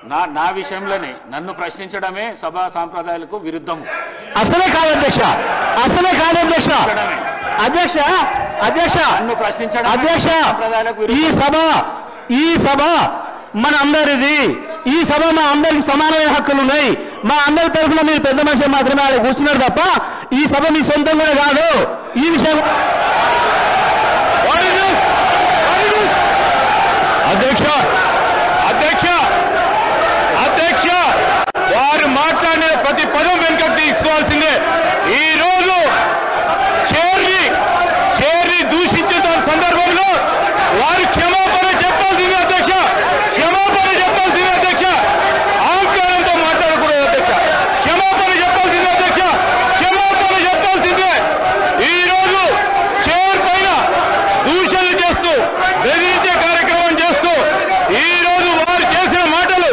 నా విషయంలోనే నన్ను ప్రశ్నించడమే సభా సాంప్రదాయాలకు విరుద్ధము. అసలే కాదు అధ్యక్ష, అసలే కాదు అధ్యక్ష. అధ్యక్ష అధ్యక్ష నన్ను ప్రశ్నించడం అధ్యక్ష, ఈ సభ మన అందరిది. ఈ సభ మా అందరికి సమానమైన హక్కులు ఉన్నాయి. మా అందరి తరఫున మీరు పెద్ద మనిషి మాత్రమే ఆడ కూర్చున్నారు తప్ప ఈ సభ మీ సొంతం కూడా కాదు. ఈ విషయం అధ్యక్ష అధ్యక్ష అధ్యక్ష వారు మాట్లాడిన ప్రతి పదం వెనుకకు తీసుకోవాల్సిందే. ఈ రోజు చేర్ని దూషించిన సందర్భంలో వారు క్షమాపణ చెప్పాల్సిందే అధ్యక్ష, క్షమాపణ చెప్పాల్సిందే అధ్యక్ష. ఆంకారంతో మాట్లాడకూడదు అధ్యక్ష, క్షమాపణ చెప్పాల్సిందే అధ్యక్ష, క్షమాపణ చెప్పాల్సిందే. ఈ రోజు చేర్ పైన దూషణలు చేస్తూ బెదిరించే కార్యక్రమం చేస్తూ ఈ రోజు వారు చేసిన మాటలు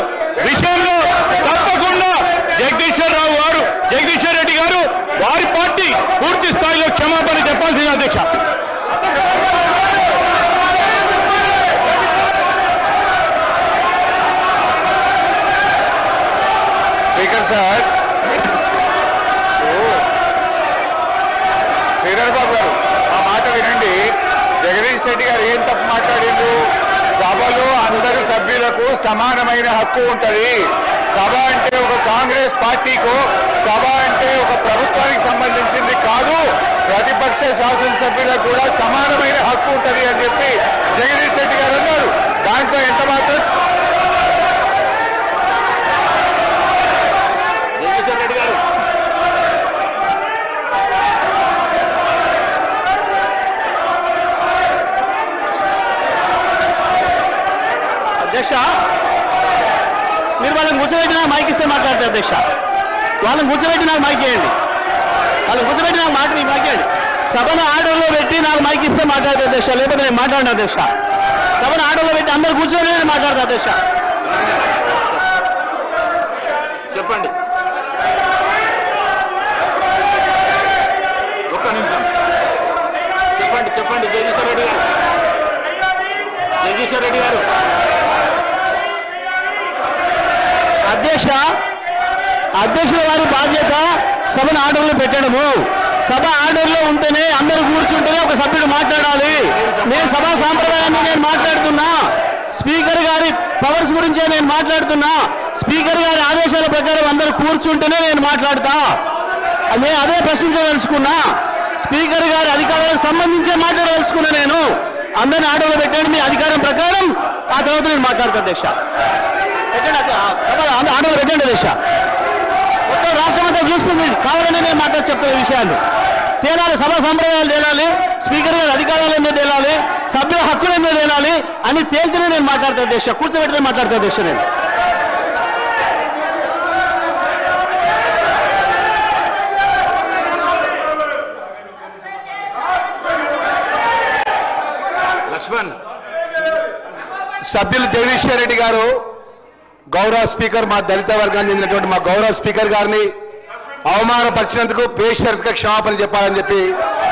విషయంలో తప్పకుండా జగదీశ్వర్ రెడ్డి గారు వారి పార్టీ పూర్తి స్థాయిలో క్షమాపణ చెప్పాల్సింది అధ్యక్ష. స్పీకర్ సార్, శ్రీధర్ బాబు గారు ఆ మాట వినండి. జగదీష్ రెడ్డి గారు ఏం తప్పు మాట్లాడిండ్రు? సభలో అందరి సభ్యులకు సమానమైన హక్కు ఉంటుంది. సభ అంటే ఒక కాంగ్రెస్ పార్టీకు, సభ అంటే ఒక ప్రభుత్వానికి సంబంధించింది కాదు, ప్రతిపక్ష శాసనసభ్యులకు కూడా సమానమైన హక్కు ఉంటుంది అని చెప్పి జగదీష్ రెడ్డి గారు అన్నారు. దాంట్లో ఎంత మాత్రం జగదీశ్వర్ రెడ్డి గారు అధ్యక్ష, మీరు వాళ్ళని కూర్చోబెట్టి నాకు మైక్ ఇస్తే మాట్లాడతారు అధ్యక్ష. వాళ్ళని కూర్చోబెట్టి నాకు మైక్ ఇవ్వండి, వాళ్ళని కూర్చోబెట్టి నాకు మైక్ ఇవ్వండి. సభను ఆర్డర్లో పెట్టి నాకు మైక్ ఇస్తే మాట్లాడతా అధ్యక్ష, లేకపోతే నేను మాట్లాడిన అధ్యక్ష. సభను ఆర్డర్లో పెట్టి అందరు కూర్చొని నేను మాట్లాడతా అధ్యక్ష. చెప్పండి, ఒక్క నిమిషం చెప్పండి. జగదీశ్వర్ రెడ్డి గారు అధ్యక్షుల వారి బాధ్యత సభను ఆర్డర్లో పెట్టడము. సభ ఆర్డర్లో ఉంటేనే అందరూ కూర్చుంటేనే ఒక సభ్యుడు మాట్లాడాలి. నేను సభా సాంప్రదాయాన్ని నేను మాట్లాడుతున్నా, స్పీకర్ గారి పవర్స్ గురించే నేను మాట్లాడుతున్నా. స్పీకర్ గారి ఆదేశాల ప్రకారం అందరూ కూర్చుంటేనే నేను మాట్లాడతా. నేను అదే ప్రశ్నించదలుచుకున్నా. స్పీకర్ గారి అధికారాలకు సంబంధించే మాట్లాడదలుచుకున్నా. నేను అందరిని ఆర్డర్లో పెట్టండి మీ అధికారం ప్రకారం, ఆ తర్వాత నేను మాట్లాడతా అధ్యక్ష. సభ ఆర్డర్లో పెట్టండి అధ్యక్ష. మొత్తం రాష్ట్రం అంతా చూస్తుంది, కావాలని నేను చెప్తున్న విషయాలు తేలాలి. సభా సంప్రదాయాలు తేలాలి, స్పీకర్ గారి అధికారాలు ఏందో తేలాలి, సభ్యుల హక్కులు ఏందో తేలాలి అని తేల్తేనే నేను మాట్లాడతా అధ్యక్ష. కూర్చోబెట్టినే మాట్లాడతా అధ్యక్ష. నేను లక్ష్మణ్ సభ్యులు జగదీశ్వర్ రెడ్డి గారు గౌరవ స్పీకర్, మా దళిత వర్గానికి చెందినటువంటి మా గౌరవ స్పీకర్ గారిని అవమానపరిచినందుకు బేషరతుగా క్షమాపణ చెప్పాలని చెప్పి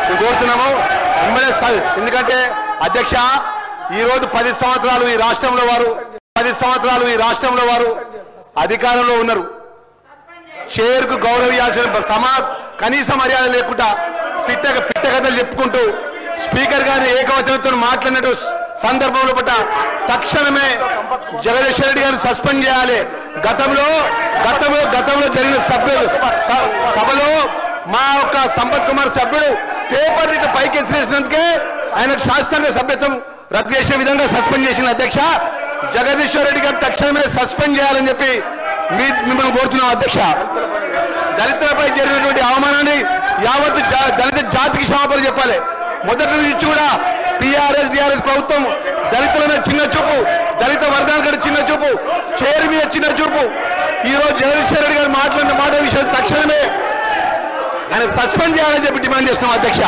మేము కోరుతున్నాము. ఎందుకంటే అధ్యక్ష, ఈరోజు 10 సంవత్సరాలు ఈ రాష్ట్రంలో వారు అధికారంలో ఉన్నారు. చైర్కు గౌరవించాల్సిన కనీస మర్యాద లేకుండా పిట్ట కథలు చెప్పుకుంటూ స్పీకర్ గారిని ఏకవచనంతో మాట్లాడినట్టు సందర్భంలో పట్ల తక్షణమే జగదీశ్వర్ రెడ్డి గారిని సస్పెండ్ చేయాలి. గతంలో జరిగిన సభలో మా యొక్క సంపత్ కుమార్ సభ్యుడు పేపర్ ఇట్లా పైకి ఎసిరేసినందుకే ఆయనకు శాస్త్రంగా సభ్యత్వం రద్దు చేసే విధంగా సస్పెండ్ చేసిన అధ్యక్ష. జగదీశ్వర్ రెడ్డి గారు తక్షణమే సస్పెండ్ చేయాలని చెప్పి మిమ్మల్ని కోరుతున్నాం అధ్యక్ష. దళితులపై జరిగినటువంటి అవమానాన్ని యావత్తు దళిత జాతికి క్షమాపణ చెప్పాలి. మొదటి నుంచి కూడా టీఆర్ఎస్ ప్రభుత్వం దళితుల మీద చిన్న చూపు, దళిత వర్గాల కంటే చిన్న చూపు, చైర్ మీద చిన్న చూపు. ఈరోజు జగదీశ్వర్ రెడ్డి గారు మాట్లాడిన మాట విషయం తక్షణమే ఆయన సస్పెండ్ చేయాలని చెప్పి డిమాండ్ చేస్తున్నాం అధ్యక్ష.